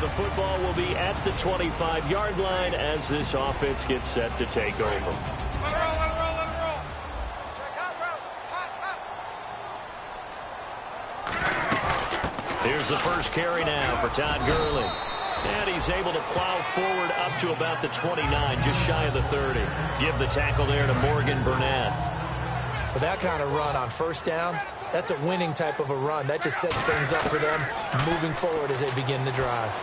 the football will be at the 25-yard line as this offense gets set to take over. Here's the first carry now for Todd Gurley. And he's able to plow forward up to about the 29, just shy of the 30. Give the tackle there to Morgan Burnett. With that kind of run on first down, that's a winning type of a run. That just sets things up for them moving forward as they begin the drive.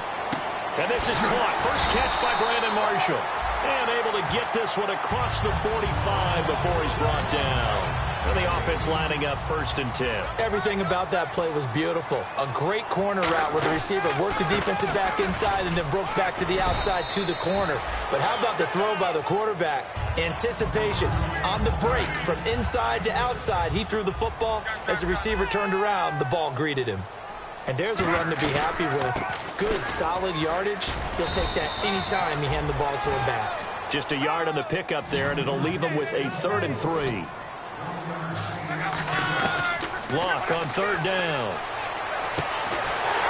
And this is caught. First catch by Brandon Marshall. And able to get this one across the 45 before he's brought down. And the offense lining up 1st and 10. Everything about that play was beautiful. A great corner route where the receiver worked the defensive back inside and then broke back to the outside to the corner. But how about the throw by the quarterback? Anticipation on the break from inside to outside. He threw the football. As the receiver turned around, the ball greeted him. And there's a run to be happy with. Good, solid yardage. He'll take that anytime you hand the ball to a back. Just a yard on the pickup there, and it'll leave him with a 3rd and 3. Block on 3rd down.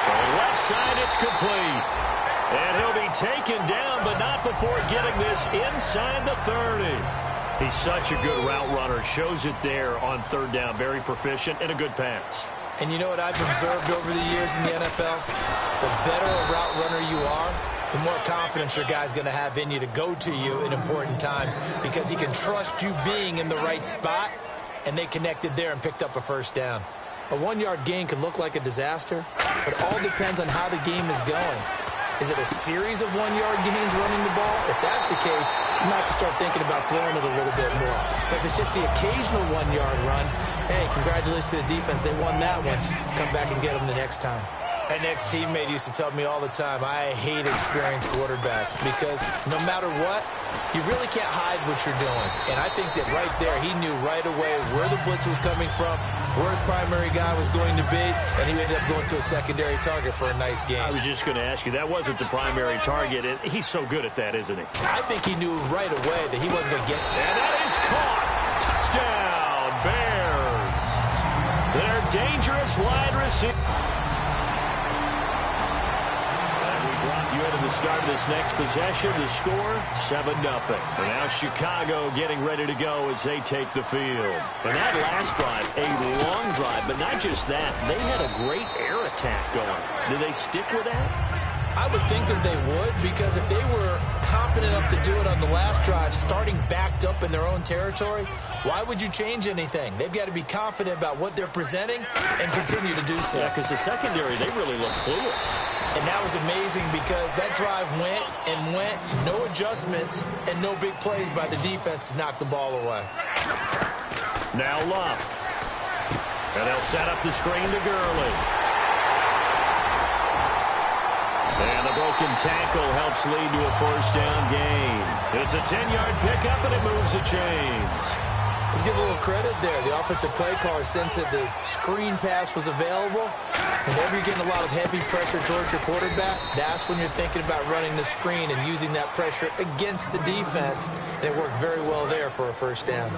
From the left side, it's complete. And he'll be taken down, but not before getting this inside the 30. He's such a good route runner. Shows it there on 3rd down. Very proficient and a good pass. And you know what I've observed over the years in the NFL? The better a route runner you are, the more confidence your guy's going to have in you to go to you in important times because he can trust you being in the right spot, and they connected there and picked up a 1st down. A 1-yard gain could look like a disaster, but it all depends on how the game is going. Is it a series of 1-yard gains running the ball? If that's the case, you might have to start thinking about throwing it a little bit more. If it's just the occasional 1-yard run, hey, congratulations to the defense. They won that one. Come back and get them the next time. An ex-teammate used to tell me all the time, I hate experienced quarterbacks because no matter what, you really can't hide what you're doing. And I think that right there, he knew right away where the blitz was coming from, where his primary guy was going to be, and he ended up going to a secondary target for a nice game. I was just going to ask you, that wasn't the primary target. He's so good at that, isn't he? I think he knew right away that he wasn't going to get it. And that is caught. Touchdown, Bears. Their dangerous wide receiver. The start of this next possession, the score 7-0. And now Chicago getting ready to go as they take the field. And that last drive, a long drive, but not just that. They had a great air attack going. Do they stick with that? I would think that they would, because if they were confident enough to do it on the last drive, starting backed up in their own territory, why would you change anything? They've got to be confident about what they're presenting and continue to do so. Yeah, because the secondary, they really look clueless. And that was amazing because that drive went and went, no adjustments, and no big plays by the defense to knock the ball away. Now Love. And they'll set up the screen to Gurley. And the broken tackle helps lead to a 1st down gain. It's a 10-yard pickup, and it moves the chains. Let's give a little credit there. The offensive play caller sensed that the screen pass was available. Whenever you're getting a lot of heavy pressure towards your quarterback, that's when you're thinking about running the screen and using that pressure against the defense. And it worked very well there for a 1st down.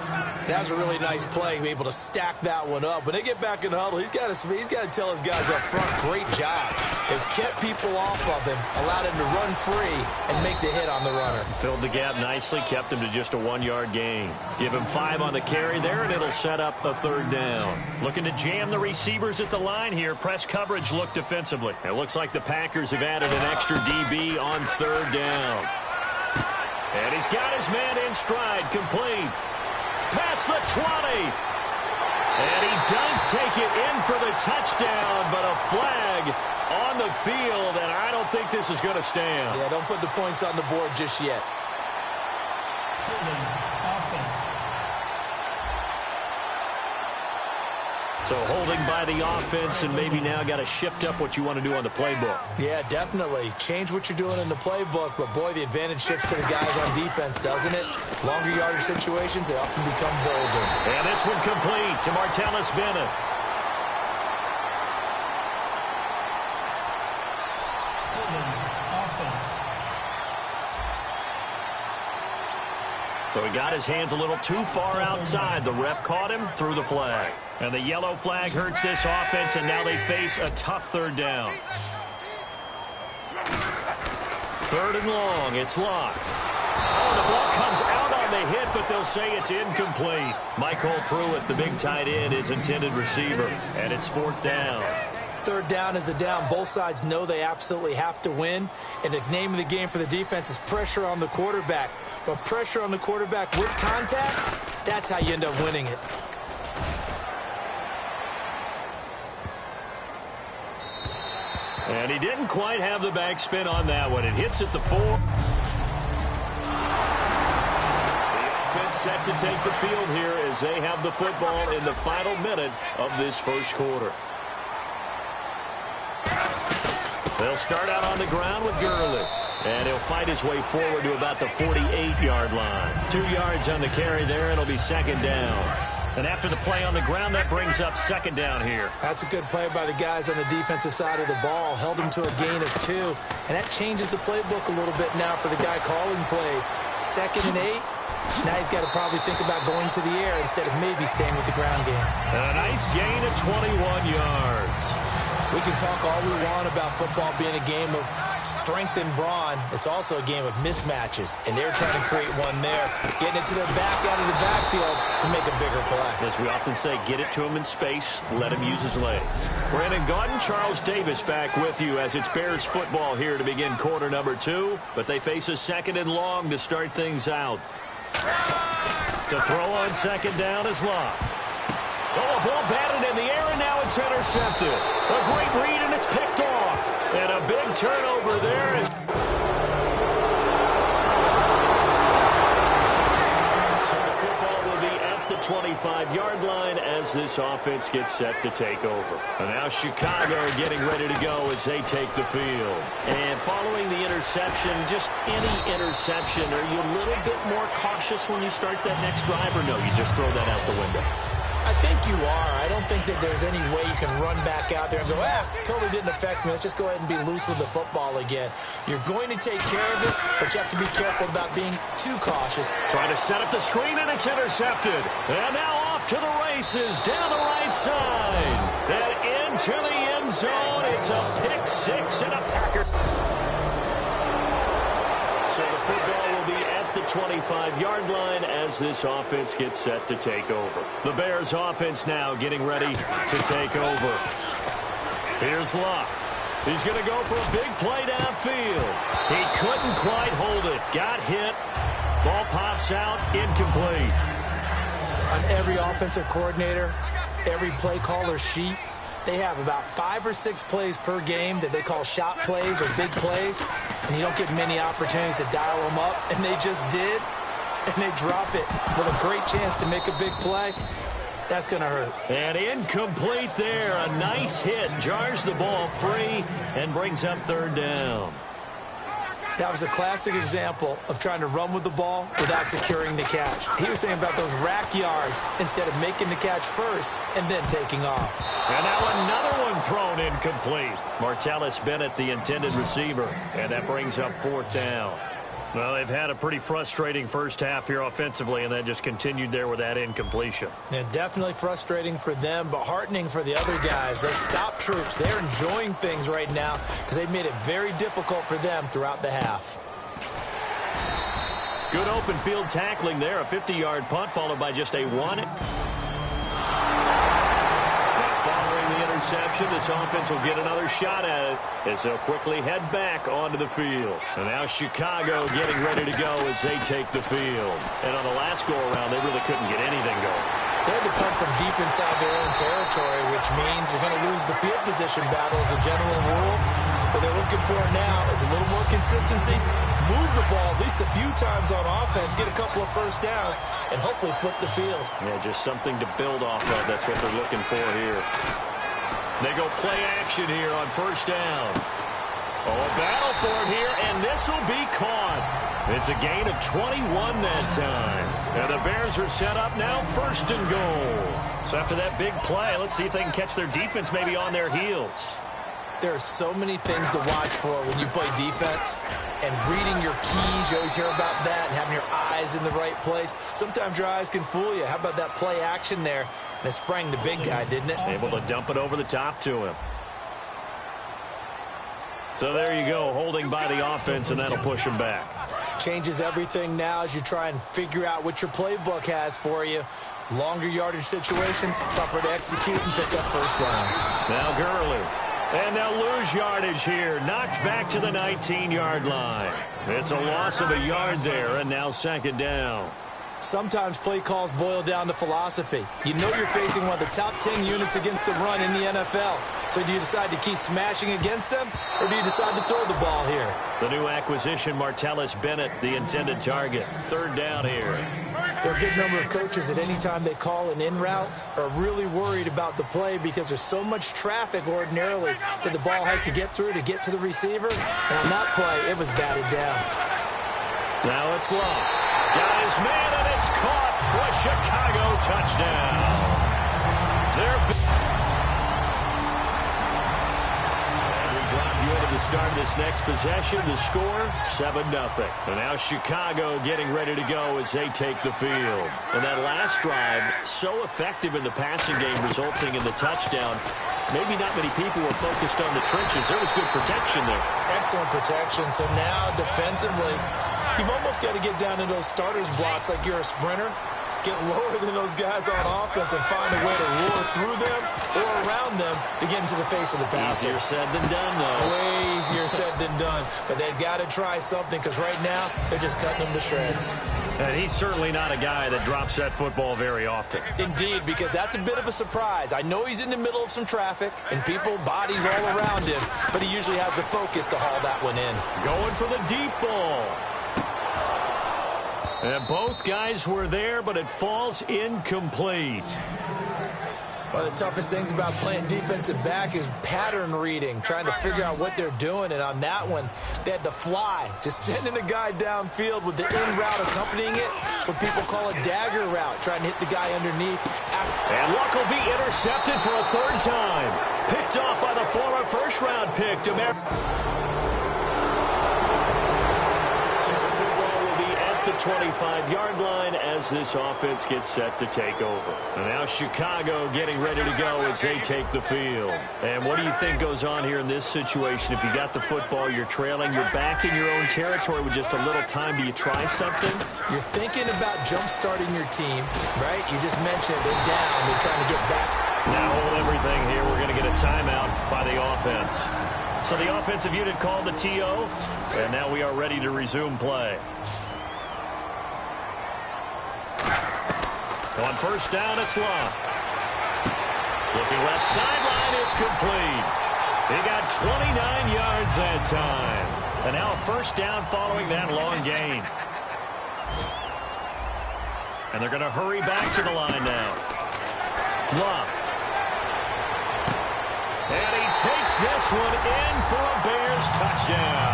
That was a really nice play, be able to stack that one up. When they get back in the huddle, he's got to tell his guys up front, great job. They've kept people off of him, allowed him to run free and make the hit on the runner. Filled the gap nicely, kept him to just a 1-yard gain. Give him 5 on the carry there, and it'll set up a 3rd down. Looking to jam the receivers at the line here. Press coverage look defensively. It looks like the Packers have added an extra DB on 3rd down. And he's got his man in stride, complete. Past the 20. And he does take it in for the touchdown, but a flag on the field, and I don't think this is going to stand. Yeah, don't put the points on the board just yet. So holding by the offense, and maybe now got to shift up what you want to do on the playbook. Yeah, definitely. Change what you're doing in the playbook, but boy, the advantage shifts to the guys on defense, doesn't it? Longer yardage situations, they often become bolder. And this one complete to Martellus Bennett. So he got his hands a little too far outside. The ref caught him, threw the flag. And the yellow flag hurts this offense, and now they face a tough 3rd down. Third and long. It's Locke. Oh, the ball comes out on the hit, but they'll say it's incomplete. Michael Pruitt, the big tight end, is intended receiver, and it's fourth down. Third down is the down. Both sides know they absolutely have to win, and the name of the game for the defense is pressure on the quarterback. But pressure on the quarterback with contact, that's how you end up winning it. And he didn't quite have the backspin on that one. It hits at the 4. The offense set to take the field here as they have the football in the final minute of this first quarter. They'll start out on the ground with Gurley. And he'll fight his way forward to about the 48-yard line. 2 yards on the carry there, and it'll be second down. And after the play on the ground, that brings up second down here. That's a good play by the guys on the defensive side of the ball. Held him to a gain of 2. And that changes the playbook a little bit now for the guy calling plays. 2nd and 8. Now he's got to probably think about going to the air instead of maybe staying with the ground game. A nice gain of 21 yards. We can talk all we want about football being a game of strength and brawn. It's also a game of mismatches, and they're trying to create one there, getting it to their back out of the backfield to make a bigger play. As we often say, get it to him in space, let him use his leg. Brandon Gaudin, Charles Davis back with you as it's Bears football here to begin quarter number 2, but they face a second and long to start things out. To throw on second down is Locke. Oh, a ball batted in the air, and now it's intercepted. A great read, and it's picked off. And a big turnover there. So the football will be at the 25-yard line as this offense gets set to take over. And now Chicago getting ready to go as they take the field. And following the interception, just any interception, are you a little bit more cautious when you start that next drive, or no, you just throw that out the window? I think you are. I don't think that there's any way you can run back out there and go, totally didn't affect me. Let's just go ahead and be loose with the football again. You're going to take care of it, but you have to be careful about being too cautious. Trying to set up the screen, and it's intercepted. And now off to the races down the right side. And into the end zone. It's a pick 6 and a Packer. So the football will be at the 25-yard line as this offense gets set to take over. The Bears offense now getting ready to take over. Here's Locke. He's going to go for a big play downfield. He couldn't quite hold it. Got hit. Ball pops out. Incomplete. On every offensive coordinator, every play caller sheet, they have about 5 or 6 plays per game that they call shot plays or big plays, and you don't get many opportunities to dial them up, and they just did, and they drop it with a great chance to make a big play. That's going to hurt. And incomplete there. A nice hit. Jars the ball free and brings up third down. That was a classic example of trying to run with the ball without securing the catch. He was thinking about those rack yards instead of making the catch first and then taking off. And now another one thrown incomplete. Martellus Bennett, the intended receiver, and that brings up fourth down. Well, they've had a pretty frustrating first half here offensively, and then just continued there with that incompletion. Yeah, definitely frustrating for them, but heartening for the other guys. Those stop troops, they're enjoying things right now because they've made it very difficult for them throughout the half. Good open field tackling there. A 50-yard punt followed by just a 1. Interception. This offense will get another shot at it as they'll quickly head back onto the field. And now Chicago getting ready to go as they take the field. And on the last go-around, they really couldn't get anything going. They had to come from deep inside their own territory, which means you're going to lose the field position battle as a general rule. What they're looking for now is a little more consistency, move the ball at least a few times on offense, get a couple of first downs, and hopefully flip the field. Yeah, just something to build off of. That's what they're looking for here. They go play action here on first down. Oh, a battle for it here, and this will be caught. It's a gain of 21 that time. And the Bears are set up now first and goal. So after that big play, let's see if they can catch their defense maybe on their heels. There are so many things to watch for when you play defense. And reading your keys, you always hear about that, and having your eyes in the right place. Sometimes your eyes can fool you. How about that play action there? And it sprang the big guy, didn't it? Able to dump it over the top to him. So there you go, holding by the offense, and that'll push him back. Changes everything now as you try and figure out what your playbook has for you. Longer yardage situations, tougher to execute and pick up first downs. Now Gurley. And they'll lose yardage here. Knocked back to the 19-yard line. It's a loss of a yard there, and now second down. Sometimes play calls boil down to philosophy. You know you're facing one of the top 10 units against the run in the NFL. So do you decide to keep smashing against them, or do you decide to throw the ball here? The new acquisition, Martellus Bennett, the intended target. Third down here. There are a good number of coaches that any time they call an in route are really worried about the play because there's so much traffic ordinarily that the ball has to get through to get to the receiver. And on that play, it was batted down. Now it's Love. Got his man, and it's caught for a Chicago touchdown. And we drop you into the start of this next possession. The score, 7-0. And now Chicago getting ready to go as they take the field. And that last drive, so effective in the passing game, resulting in the touchdown. Maybe not many people were focused on the trenches. There was good protection there. Excellent protection. So now defensively, you've almost got to get down in those starters blocks like you're a sprinter. Get lower than those guys on offense and find a way to roar through them or around them to get into the face of the passer. Easier said than done, though. Way easier said than done. But they've got to try something because right now they're just cutting them to shreds. And he's certainly not a guy that drops that football very often. Indeed, because that's a bit of a surprise. I know he's in the middle of some traffic and people, bodies all around him, but he usually has the focus to haul that one in. Going for the deep ball. And both guys were there, but it falls incomplete. One of the toughest things about playing defensive back is pattern reading, trying to figure out what they're doing. And on that one, they had to fly, just sending a guy downfield with the in route accompanying it, what people call a dagger route, trying to hit the guy underneath. And Luck will be intercepted for a third time. Picked off by the former first-round pick, the 25-yard line as this offense gets set to take over. And now Chicago getting ready to go as they take the field. And what do you think goes on here in this situation? If you got the football, you're trailing, you're back in your own territory with just a little time. Do you try something? You're thinking about jump-starting your team, right? You just mentioned they're down. They're trying to get back. Now hold everything here. We're going to get a timeout by the offense. So the offensive unit called the TO, and now we are ready to resume play. On first down, it's Love. Looking left sideline, it's complete. He got 29 yards that time. And now a first down following that long gain. And they're going to hurry back to the line now. Love. And he takes this one in for a Bears touchdown.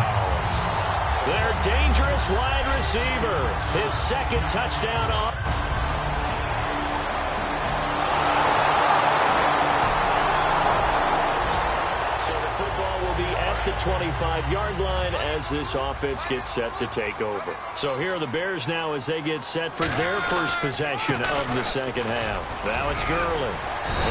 Their dangerous wide receiver. His second touchdown on. The 25-yard line as this offense gets set to take over. So here are the Bears now as they get set for their first possession of the second half. Now it's Gurley.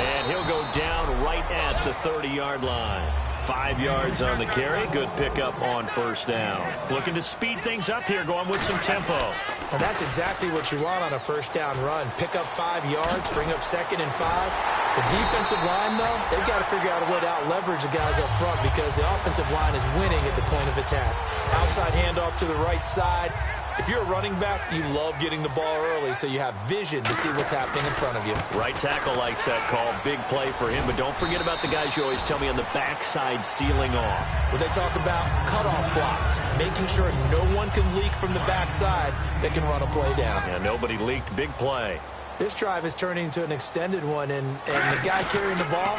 And he'll go down right at the 30-yard line. 5 yards on the carry. Good pickup on first down. Looking to speed things up here, going with some tempo. And that's exactly what you want on a first down run. Pick up 5 yards, bring up 2nd and 5. The defensive line, though, they've got to figure out a way to out-leverage the guys up front because the offensive line is winning at the point of attack. Outside handoff to the right side. If you're a running back, you love getting the ball early so you have vision to see what's happening in front of you. Right tackle likes that call. Big play for him, but don't forget about the guys you always tell me on the backside sealing off. Where they talk about cutoff blocks, making sure no one can leak from the backside that can run a play down. Yeah, nobody leaked. Big play. This drive is turning into an extended one, and the guy carrying the ball,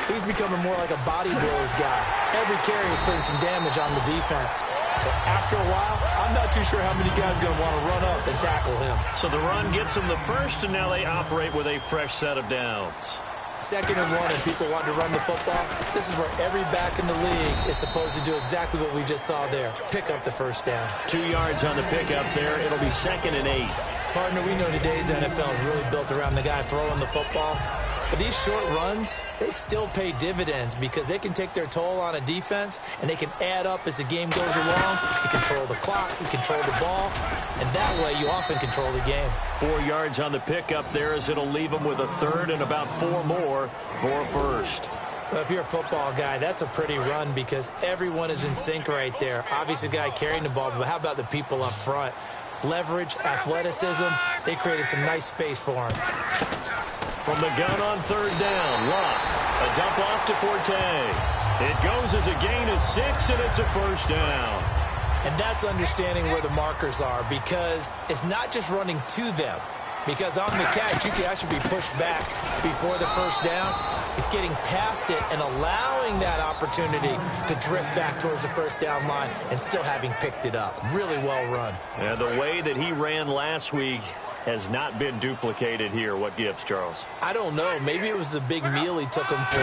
he's becoming more like a body blows guy. Every carry is putting some damage on the defense. So after a while, I'm not too sure how many guys are going to want to run up and tackle him. So the run gets them the first, and now they operate with a fresh set of downs. 2nd and 1, and people want to run the football. This is where every back in the league is supposed to do exactly what we just saw there. Pick up the first down. 2 yards on the pickup there. It'll be 2nd and 8. Partner, we know today's NFL is really built around the guy throwing the football. But these short runs, they still pay dividends because they can take their toll on a defense, and they can add up as the game goes along. You control the clock, you control the ball, and that way you often control the game. 4 yards on the pickup there as it'll leave them with a third and about 4 more for a first. Well, if you're a football guy, that's a pretty run because everyone is in sync right there. Obviously, the guy carrying the ball, but how about the people up front? Leverage, athleticism, they created some nice space for him. From the gun on third down, Luck. A dump off to Forte. It goes as a gain of 6, and it's a first down. And that's understanding where the markers are because it's not just running to them. Because on the catch, you can actually be pushed back before the first down. It's getting past it and allowing that opportunity to drift back towards the first down line and still having picked it up. Really well run. Yeah, the way that he ran last week has not been duplicated here. What gives, Charles? I don't know. Maybe it was the big meal he took him for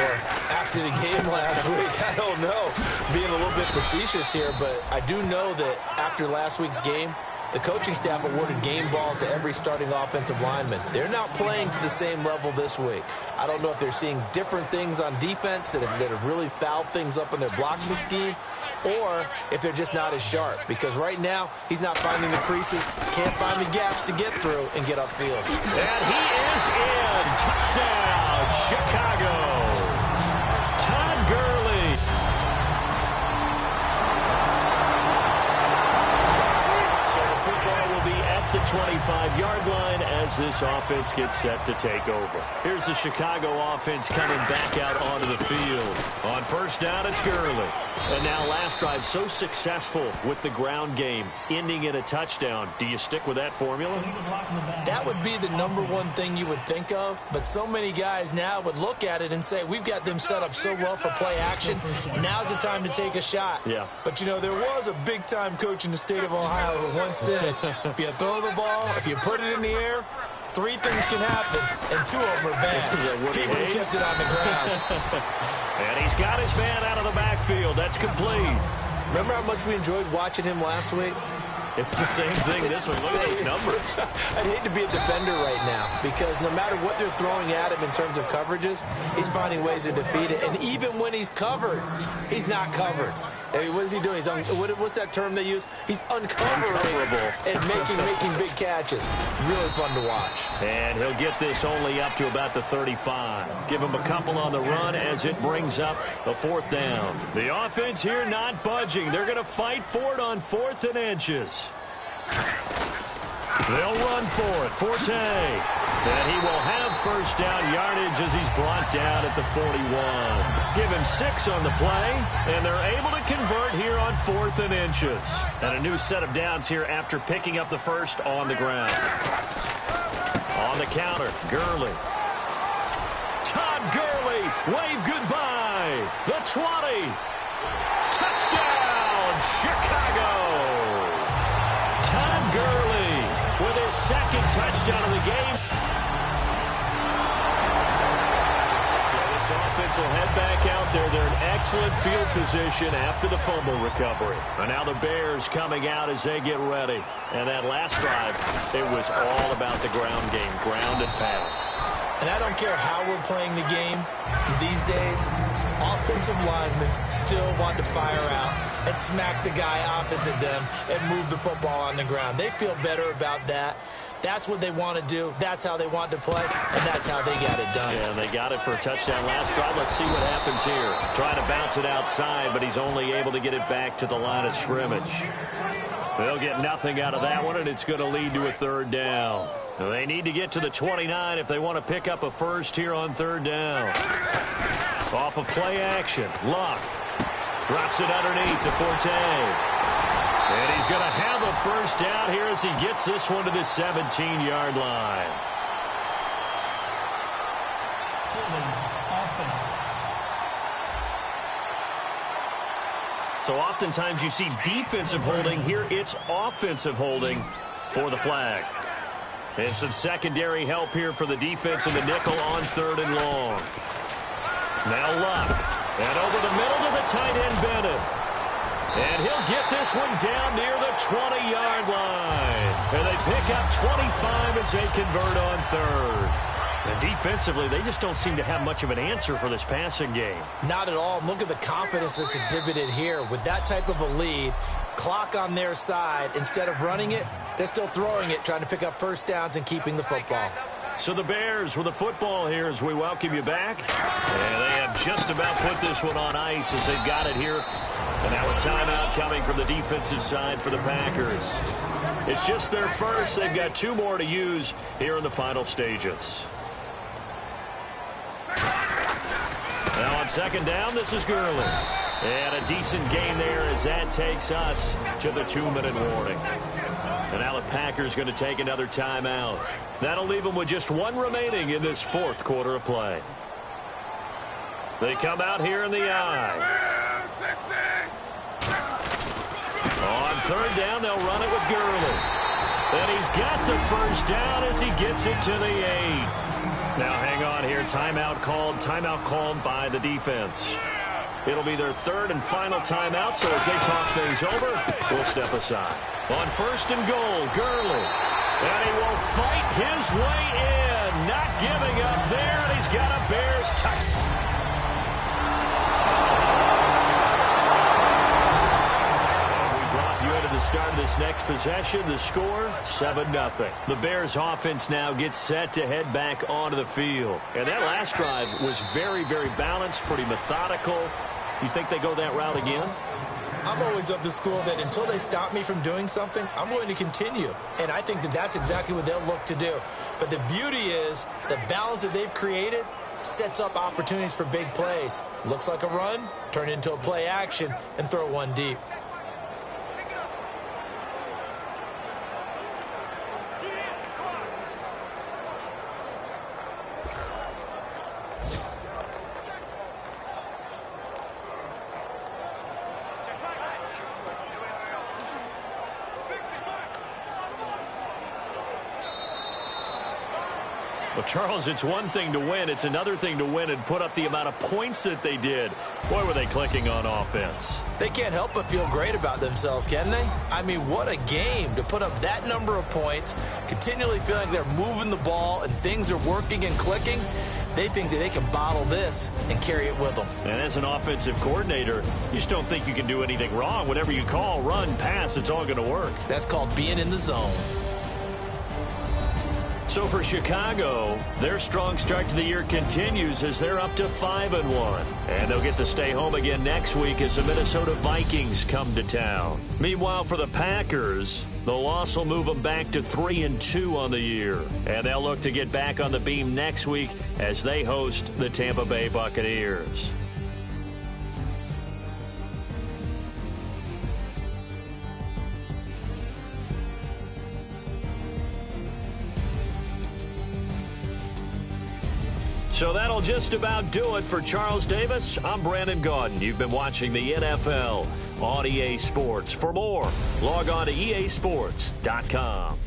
after the game last week. I don't know. Being a little bit facetious here, but I do know that after last week's game, the coaching staff awarded game balls to every starting offensive lineman. They're not playing to the same level this week. I don't know if they're seeing different things on defense that have really fouled things up in their blocking scheme, or if they're just not as sharp. Because right now, he's not finding the creases, can't find the gaps to get through and get upfield. And he is in. Touchdown, Chicago. Todd Gurley. So the football will be at the 25-yard line as this offense gets set to take over. Here's the Chicago offense coming back out onto the field. On first down, it's Gurley. And now last drive so successful with the ground game, ending in a touchdown. Do you stick with that formula? That would be the number one thing you would think of, but so many guys now would look at it and say, we've got them set up so well for play action. Now's the time to take a shot. Yeah. But, you know, there was a big-time coach in the state of Ohio who once said, if you throw the ball, if you put it in the air, 3 things can happen, and 2 of them are bad. He would have kept it on the ground. And he's got his man out of the backfield. That's complete. Remember how much we enjoyed watching him last week? It's the same thing this week. Look at those numbers. I'd hate to be a defender right now because no matter what they're throwing at him in terms of coverages, he's finding ways to defeat it. And even when he's covered, he's not covered. I mean, what is he doing? What's that term they use? He's uncoverable and making big catches. Really fun to watch. And he'll get this only up to about the 35. Give him a couple on the run as it brings up a 4th down. The offense here not budging. They're going to fight for it on 4th and inches. They'll run for it. Forte. And he will have first down yardage as he's brought down at the 41. Give him 6 on the play, and they're able to convert here on 4th and inches. And a new set of downs here after picking up the first on the ground. On the counter, Gurley. Todd Gurley, wave goodbye. The 20. Touchdown, Chicago. Todd Gurley with his 2nd touchdown of the game. So this offense will head back out there. They're in excellent field position after the fumble recovery. And now the Bears coming out as they get ready. And that last drive, it was all about the ground game, ground and pound. And I don't care how we're playing the game these days, offensive linemen still want to fire out and smack the guy opposite them and move the football on the ground. They feel better about that. That's what they want to do. That's how they want to play, and that's how they got it done. Yeah, they got it for a touchdown last drive. Let's see what happens here. Trying to bounce it outside, but he's only able to get it back to the line of scrimmage. They'll get nothing out of that one, and it's going to lead to a 3rd down. They need to get to the 29 if they want to pick up a first here on 3rd down. Off of play action, Luck drops it underneath to Forte. And he's going to have a first down here as he gets this one to the 17-yard line. So oftentimes you see defensive holding. Here it's offensive holding for the flag. And some secondary help here for the defense in the nickel on 3rd and long. Now Luck. And over the middle to the tight end, Bennett. And he'll get this one down near the 20-yard line. And they pick up 25 as they convert on 3rd. And defensively, they just don't seem to have much of an answer for this passing game. Not at all. Look at the confidence that's exhibited here. With that type of a lead, clock on their side, instead of running it, they're still throwing it, trying to pick up first downs and keeping the football. So the Bears with the football here as we welcome you back. And they have just about put this one on ice as they've got it here. And now a timeout coming from the defensive side for the Packers. It's just their first. They've got 2 more to use here in the final stages. Now on second down, this is Gurley. And a decent gain there as that takes us to the 2-minute warning. And now the Packers going to take another timeout. That'll leave them with just 1 remaining in this 4th quarter of play. They come out here in the eye. On third down, they'll run it with Gurley. And he's got the first down as he gets it to the 8. Now hang on here. Timeout called by the defense. It'll be their 3rd and final timeout, so as they talk things over, we'll step aside. On 1st and goal, Gurley. And he will fight his way in. Not giving up there, and he's got a Bears touchdown. The start of this next possession, the score 7-0. The Bears offense now gets set to head back onto the field. And that last drive was very, very balanced, pretty methodical. You think they go that route again? I'm always of the school that until they stop me from doing something, I'm going to continue. And I think that that's exactly what they'll look to do. But the beauty is the balance that they've created sets up opportunities for big plays. Looks like a run, turn it into a play action, and throw one deep. Well, Charles, it's one thing to win. It's another thing to win and put up the amount of points that they did. Boy, were they clicking on offense. They can't help but feel great about themselves, can they? I mean, what a game to put up that number of points, continually feeling like they're moving the ball and things are working and clicking. They think that they can bottle this and carry it with them. And as an offensive coordinator, you just don't think you can do anything wrong. Whatever you call, run, pass, it's all going to work. That's called being in the zone. So for Chicago, their strong start to the year continues as they're up to 5-1. And they'll get to stay home again next week as the Minnesota Vikings come to town. Meanwhile, for the Packers, the loss will move them back to 3-2 on the year. And they'll look to get back on the beam next week as they host the Tampa Bay Buccaneers. So that'll just about do it for Charles Davis. I'm Brandon Gaudin. You've been watching the NFL on EA Sports. For more, log on to easports.com.